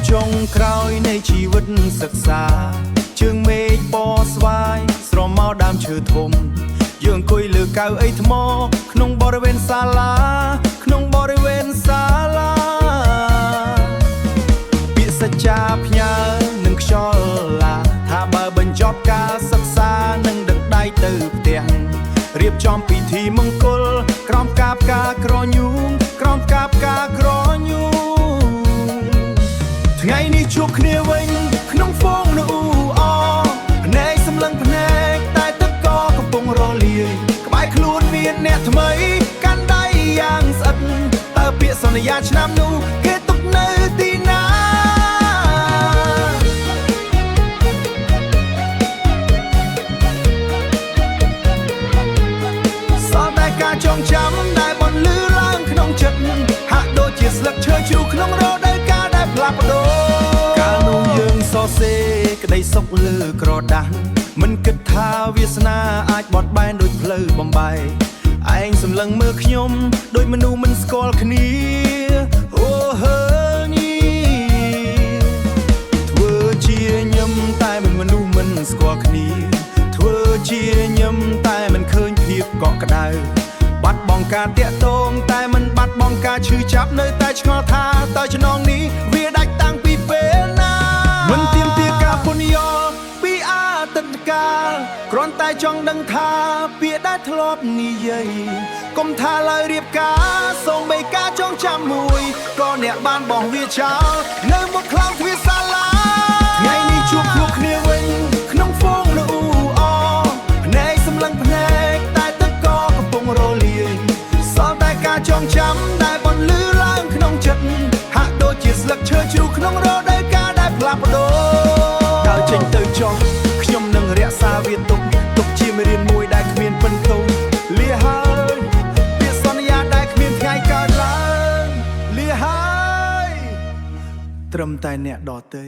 ចុងក្រោយនៃជីវិតសិក្សាជើងមេឃពណ៌ស្វាយស្រមោលដើមឈើធំយើងអង្គុយលើកៅអីថ្មក្នុងបរិវេណសាលាក្នុងបរិវេណសាលាពាក្យសច្ចាផ្ញើនឹងខ្យល់ឡាថាបើបញ្ចប់ការសិក្សានឹងដឹកដៃទៅផ្ទះរៀបចំពិធីមង្គលក្រោមកាបការក្រញូងក្រោមកាបការក្រញូងថ្ងៃនេះជួបគ្នាវិញក្នុងហ្វូងនៅអភ្នែកសម្លឹងភ្នែកតែទឹកក៏កំពុងរលាយក្បែរខ្លួនមានអ្នកថ្មីកាន់ដៃយ៉ាងស្អិតតើពាក្យសន្យាឆ្នាំនោះគេទុកនៅទីណាសល់តែការចងចាំដែលបន្លឺឡើងក្នុងចិត្តហាក់ដូចជាស្លឹកឈើជ្រុះក្នុងរដូវកាលដែលផ្លាស់ប្ដូរកាលនោះយើងសរសេរក្តីសុខលើក្រដាស់មិនគិតថាវាសនាអាចបត់បែនដូចផ្លូវបំបែកឯងសម្លឹងមើលខ្ញុំដូចមនុស្សមិនស្គាល់គ្នាអូហើញីធ្វើជាញឹមតែមិនមនុស្សមិនស្គាល់គ្នាធ្វើជាញឹមតែមិនឃើញភាពកក់ក្ដៅបាត់បង់ការតាក់ទងតែមិនបាត់បង់ការឈឺចាប់នៅតែឆ្ងល់ថាតើចំណងនេះវាដាច់តាំងពីពេលណាមិនទាមទារការពន្យល់ពីអតីតកាលគ្រាន់តែចង់ដឹងថាពាក្យដែលធ្លាប់និយាយកុំថាឡើយរៀបការសូម្បីការចងចាំមួយក៏អ្នកបានបោះវាចោលនៅមុខខ្លោងទ្វារសាលាថ្ងៃនេះជួបខ្លួនគ្នាវិញក្នុងហ្វូងនៅអភ្នែកសម្លឹងភ្នែកតែទឹកក៏កំពុងរលាយសល់តែការចងចាំដែលបន្លឺឡើងក្នុងចិត្តហាក់ដូចជាស្លឹកឈើជ្រុះក្នុងរដូវកាលដែលផ្លាស់ប្ដូរដើរចេញទៅចុះខ្ញុំនឹងរក្សាវាទុកជាមេរៀនមួយដែលគ្មានពិនទុំលាហើយពាក្យសន្យាដែលគ្មានថ្ងៃកើតឡើងលាហើយត្រឹមតែអ្នកដទៃ